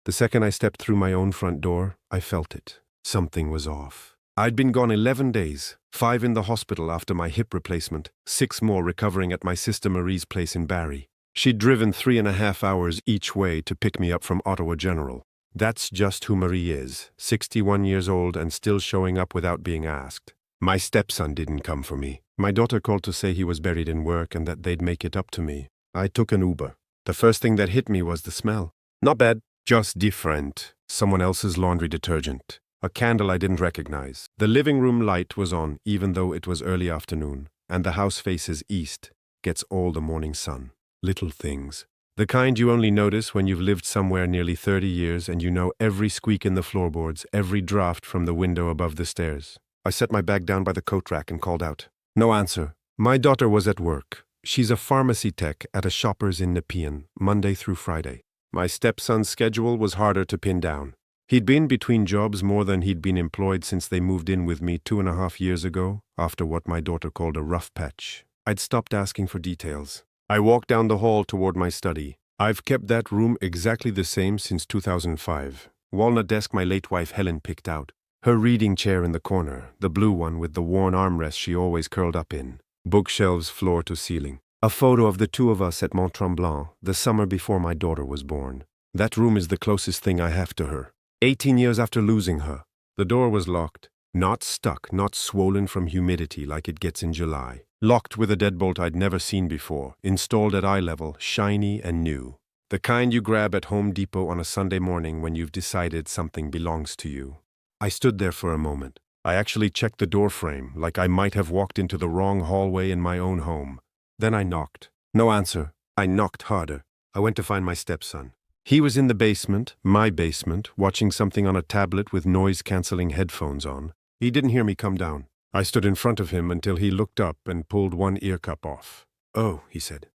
The second I stepped through my own front door, I felt it. Something was off. I'd been gone 11 days, 5 in the hospital after my hip replacement, 6 more recovering at my sister Marie's place in Barrie. She'd driven 3.5 hours each way to pick me up from Ottawa General. That's just who Marie is, 61 years old and still showing up without being asked. My stepson didn't come for me. My daughter called to say he was buried in work and that they'd make it up to me. I took an Uber. The first thing that hit me was the smell. Not bad, just different. Someone else's laundry detergent. A candle I didn't recognize. The living room light was on even though it was early afternoon, and the house faces east, gets all the morning sun. Little things. The kind you only notice when you've lived somewhere nearly 30 years and you know every squeak in the floorboards, every draft from the window above the stairs. I set my bag down by the coat rack and called out. No answer. My daughter was at work. She's a pharmacy tech at a Shoppers in Nepean, Monday through Friday. My stepson's schedule was harder to pin down. He'd been between jobs more than he'd been employed since they moved in with me 2.5 years ago, after what my daughter called a rough patch. I'd stopped asking for details. I walked down the hall toward my study. I've kept that room exactly the same since 2005. Walnut desk my late wife Helen picked out. Her reading chair in the corner, the blue one with the worn armrest she always curled up in. Bookshelves floor to ceiling. A photo of the two of us at Mont Tremblant, the summer before my daughter was born. That room is the closest thing I have to her. 18 years after losing her. The door was locked. Not stuck, not swollen from humidity like it gets in July. Locked with a deadbolt I'd never seen before, installed at eye level, shiny and new. The kind you grab at Home Depot on a Sunday morning when you've decided something belongs to you. I stood there for a moment. I actually checked the door frame, like I might have walked into the wrong hallway in my own home. Then I knocked. No answer. I knocked harder. I went to find my stepson. He was in the basement, my basement, watching something on a tablet with noise-canceling headphones on. He didn't hear me come down. I stood in front of him until he looked up and pulled one ear cup off. Oh, he said.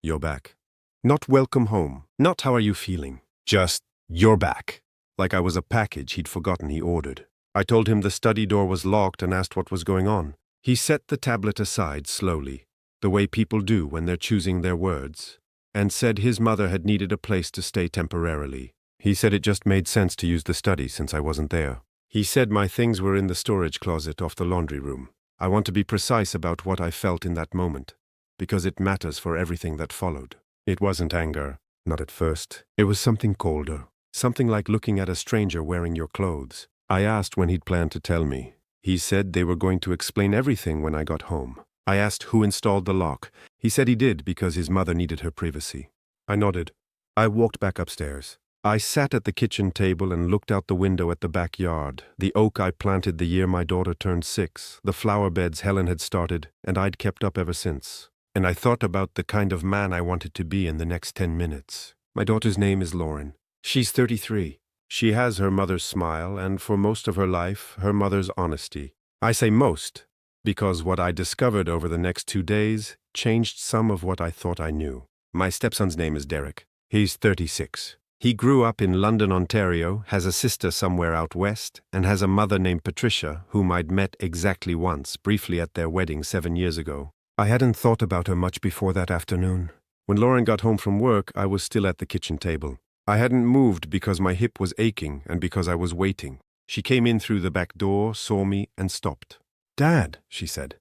You're back. Not welcome home. Not how are you feeling. Just, you're back. Like I was a package he'd forgotten he ordered. I told him the study door was locked and asked what was going on. He set the tablet aside slowly, the way people do when they're choosing their words, and said his mother had needed a place to stay temporarily. He said it just made sense to use the study since I wasn't there. He said my things were in the storage closet off the laundry room. I want to be precise about what I felt in that moment, because it matters for everything that followed. It wasn't anger, not at first. It was something colder, something like looking at a stranger wearing your clothes. I asked when he'd planned to tell me. He said they were going to explain everything when I got home. I asked who installed the lock. He said he did because his mother needed her privacy. I nodded. I walked back upstairs. I sat at the kitchen table and looked out the window at the backyard, the oak I planted the year my daughter turned 6, the flower beds Helen had started, and I'd kept up ever since. And I thought about the kind of man I wanted to be in the next 10 minutes. My daughter's name is Lauren. She's 33. She has her mother's smile, and for most of her life, her mother's honesty. I say most, because what I discovered over the next 2 days changed some of what I thought I knew. My stepson's name is Derek. He's 36. He grew up in London, Ontario, has a sister somewhere out west, and has a mother named Patricia, whom I'd met exactly once, briefly at their wedding 7 years ago. I hadn't thought about her much before that afternoon. When Lauren got home from work, I was still at the kitchen table. I hadn't moved because my hip was aching and because I was waiting. She came in through the back door, saw me, and stopped. "Dad," she said.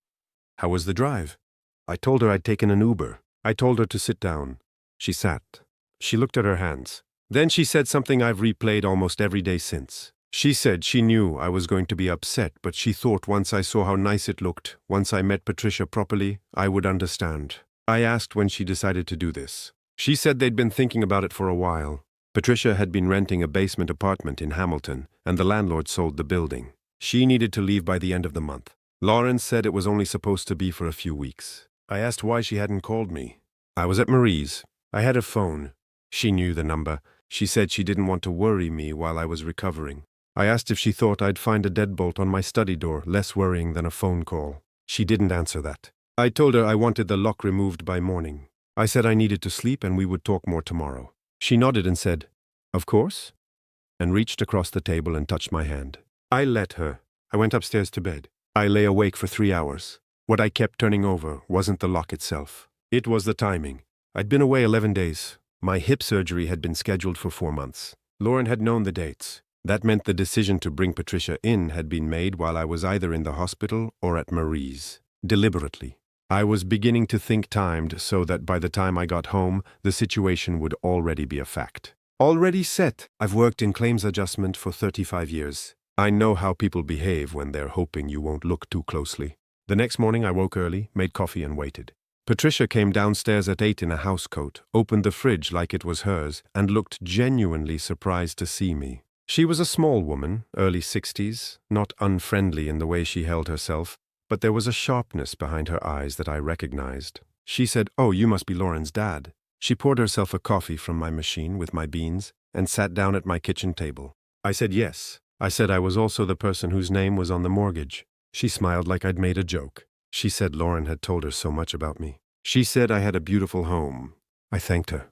"How was the drive?" I told her I'd taken an Uber. I told her to sit down. She sat. She looked at her hands. Then she said something I've replayed almost every day since. She said she knew I was going to be upset, but she thought once I saw how nice it looked, once I met Patricia properly, I would understand. I asked when she decided to do this. She said they'd been thinking about it for a while. Patricia had been renting a basement apartment in Hamilton, and the landlord sold the building. She needed to leave by the end of the month. Lauren said it was only supposed to be for a few weeks. I asked why she hadn't called me. I was at Marie's. I had a phone. She knew the number. She said she didn't want to worry me while I was recovering. I asked if she thought I'd find a deadbolt on my study door, less worrying than a phone call. She didn't answer that. I told her I wanted the lock removed by morning. I said I needed to sleep and we would talk more tomorrow. She nodded and said, "Of course," and reached across the table and touched my hand. I let her. I went upstairs to bed. I lay awake for 3 hours. What I kept turning over wasn't the lock itself. It was the timing. I'd been away 11 days. My hip surgery had been scheduled for 4 months. Lauren had known the dates. That meant the decision to bring Patricia in had been made while I was either in the hospital or at Marie's. Deliberately. I was beginning to think timed so that by the time I got home, the situation would already be a fact. Already set. I've worked in claims adjustment for 35 years. I know how people behave when they're hoping you won't look too closely. The next morning I woke early, made coffee and waited. Patricia came downstairs at 8 in a housecoat, opened the fridge like it was hers, and looked genuinely surprised to see me. She was a small woman, early 60s, not unfriendly in the way she held herself, but there was a sharpness behind her eyes that I recognized. She said, "Oh, you must be Lauren's dad." She poured herself a coffee from my machine with my beans and sat down at my kitchen table. I said yes. I said I was also the person whose name was on the mortgage. She smiled like I'd made a joke. She said Lauren had told her so much about me. She said I had a beautiful home. I thanked her.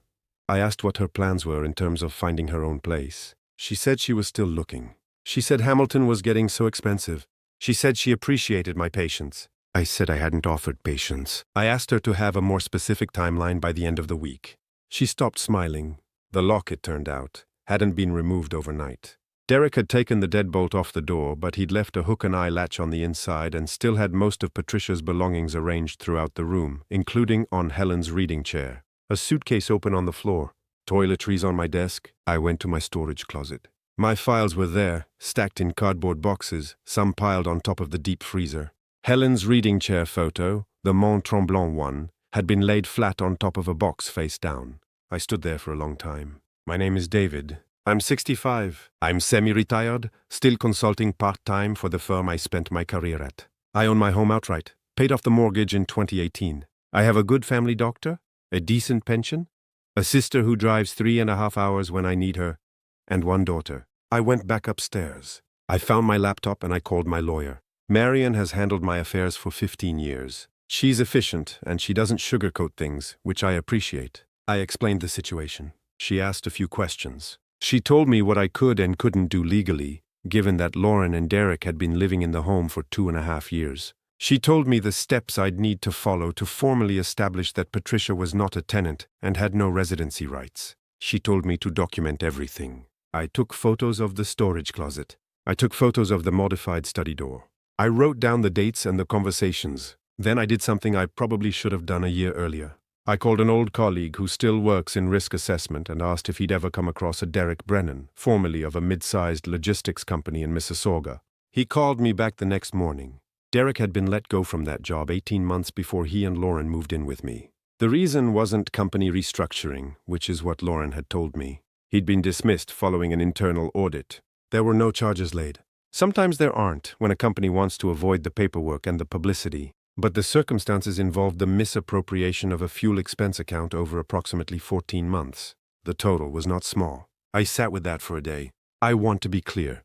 I asked what her plans were in terms of finding her own place. She said she was still looking. She said Hamilton was getting so expensive. She said she appreciated my patience. I said I hadn't offered patience. I asked her to have a more specific timeline by the end of the week. She stopped smiling. The lock, it turned out, hadn't been removed overnight. Derek had taken the deadbolt off the door, but he'd left a hook and eye latch on the inside and still had most of Patricia's belongings arranged throughout the room, including on Helen's reading chair. A suitcase open on the floor. Toiletries on my desk. I went to my storage closet. My files were there, stacked in cardboard boxes, some piled on top of the deep freezer. Helen's reading chair photo, the Mont Tremblant one, had been laid flat on top of a box face down. I stood there for a long time. My name is David. I'm 65. I'm semi-retired, still consulting part-time for the firm I spent my career at. I own my home outright, paid off the mortgage in 2018. I have a good family doctor, a decent pension, a sister who drives 3.5 hours when I need her, and one daughter. I went back upstairs. I found my laptop and I called my lawyer. Marion has handled my affairs for 15 years. She's efficient and she doesn't sugarcoat things, which I appreciate. I explained the situation. She asked a few questions. She told me what I could and couldn't do legally, given that Lauren and Derek had been living in the home for 2.5 years. She told me the steps I'd need to follow to formally establish that Patricia was not a tenant and had no residency rights. She told me to document everything. I took photos of the storage closet. I took photos of the modified study door. I wrote down the dates and the conversations. Then I did something I probably should have done a year earlier. I called an old colleague who still works in risk assessment and asked if he'd ever come across a Derek Brennan, formerly of a mid-sized logistics company in Mississauga. He called me back the next morning. Derek had been let go from that job 18 months before he and Lauren moved in with me. The reason wasn't company restructuring, which is what Lauren had told me. He'd been dismissed following an internal audit. There were no charges laid. Sometimes there aren't when a company wants to avoid the paperwork and the publicity, but the circumstances involved the misappropriation of a fuel expense account over approximately 14 months. The total was not small. I sat with that for a day. I want to be clear.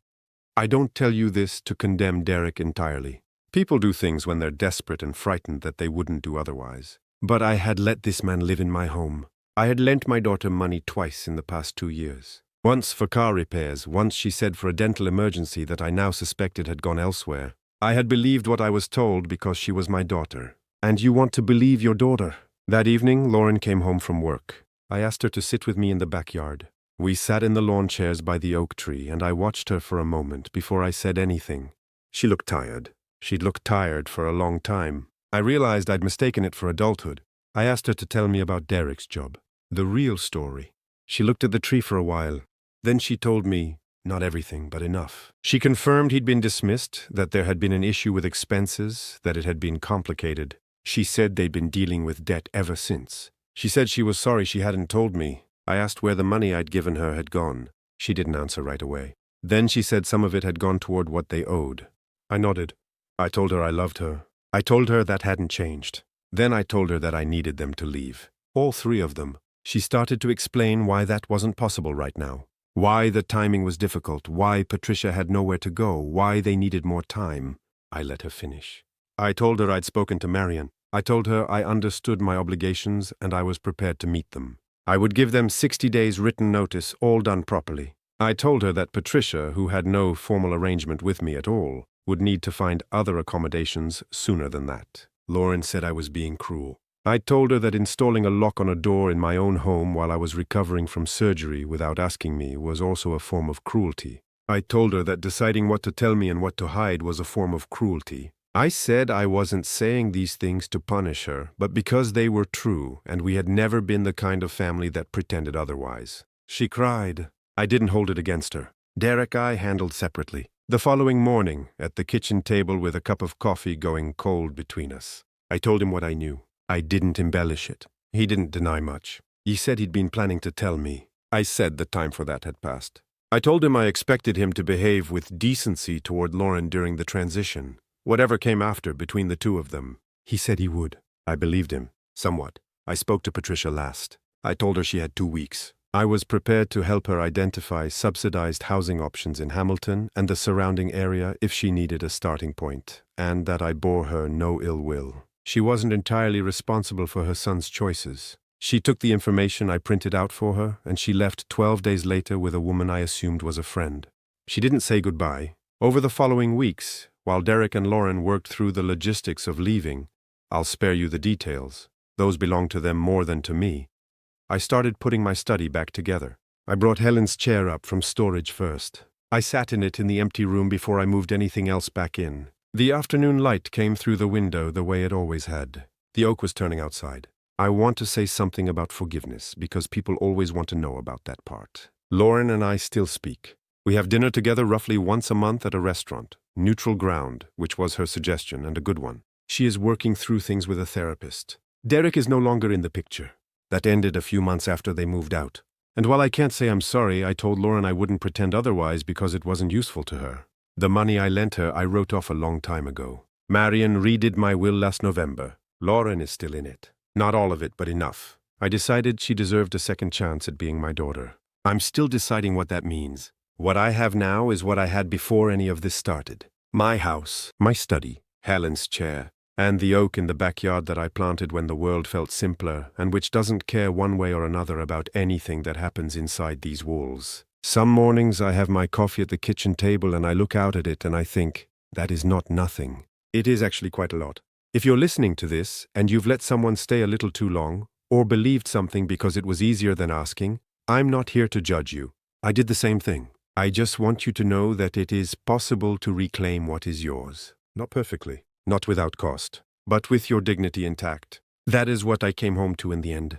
I don't tell you this to condemn Derek entirely. People do things when they're desperate and frightened that they wouldn't do otherwise. But I had let this man live in my home. I had lent my daughter money twice in the past 2 years. Once for car repairs, once she said for a dental emergency that I now suspected had gone elsewhere. I had believed what I was told because she was my daughter. And you want to believe your daughter. That evening, Lauren came home from work. I asked her to sit with me in the backyard. We sat in the lawn chairs by the oak tree, and I watched her for a moment before I said anything. She looked tired. She'd looked tired for a long time. I realized I'd mistaken it for adulthood. I asked her to tell me about Derek's job. The real story. She looked at the tree for a while. Then she told me, not everything, but enough. She confirmed he'd been dismissed, that there had been an issue with expenses, that it had been complicated. She said they'd been dealing with debt ever since. She said she was sorry she hadn't told me. I asked where the money I'd given her had gone. She didn't answer right away. Then she said some of it had gone toward what they owed. I nodded. I told her I loved her. I told her that hadn't changed. Then I told her that I needed them to leave. All 3 of them. She started to explain why that wasn't possible right now. Why the timing was difficult, why Patricia had nowhere to go, why they needed more time. I let her finish. I told her I'd spoken to Marion. I told her I understood my obligations and I was prepared to meet them. I would give them 60 days written notice, all done properly. I told her that Patricia, who had no formal arrangement with me at all, would need to find other accommodations sooner than that. Lauren said I was being cruel. I told her that installing a lock on a door in my own home while I was recovering from surgery without asking me was also a form of cruelty. I told her that deciding what to tell me and what to hide was a form of cruelty. I said I wasn't saying these things to punish her, but because they were true, and we had never been the kind of family that pretended otherwise. She cried. I didn't hold it against her. Derek I handled separately. The following morning, at the kitchen table with a cup of coffee going cold between us, I told him what I knew. I didn't embellish it. He didn't deny much. He said he'd been planning to tell me. I said the time for that had passed. I told him I expected him to behave with decency toward Lauren during the transition, whatever came after between the two of them. He said he would. I believed him, somewhat. I spoke to Patricia last. I told her she had 2 weeks. I was prepared to help her identify subsidized housing options in Hamilton and the surrounding area if she needed a starting point, and that I bore her no ill will. She wasn't entirely responsible for her son's choices. She took the information I printed out for her, and she left 12 days later with a woman I assumed was a friend. She didn't say goodbye. Over the following weeks, while Derek and Lauren worked through the logistics of leaving, I'll spare you the details. Those belong to them more than to me. I started putting my study back together. I brought Helen's chair up from storage first. I sat in it in the empty room before I moved anything else back in. The afternoon light came through the window the way it always had. The oak was turning outside. I want to say something about forgiveness, because people always want to know about that part. Lauren and I still speak. We have dinner together roughly once a month at a restaurant. Neutral ground, which was her suggestion, and a good one. She is working through things with a therapist. Derek is no longer in the picture. That ended a few months after they moved out. And while I can't say I'm sorry, I told Lauren I wouldn't pretend otherwise because it wasn't useful to her. The money I lent her I wrote off a long time ago. Marion redid my will last November. Lauren is still in it. Not all of it, but enough. I decided she deserved a second chance at being my daughter. I'm still deciding what that means. What I have now is what I had before any of this started. My house, my study, Helen's chair, and the oak in the backyard that I planted when the world felt simpler and which doesn't care one way or another about anything that happens inside these walls. Some mornings I have my coffee at the kitchen table and I look out at it and I think, that is not nothing. It is actually quite a lot. If you're listening to this and you've let someone stay a little too long, or believed something because it was easier than asking, I'm not here to judge you. I did the same thing. I just want you to know that it is possible to reclaim what is yours. Not perfectly, not without cost, but with your dignity intact. That is what I came home to in the end.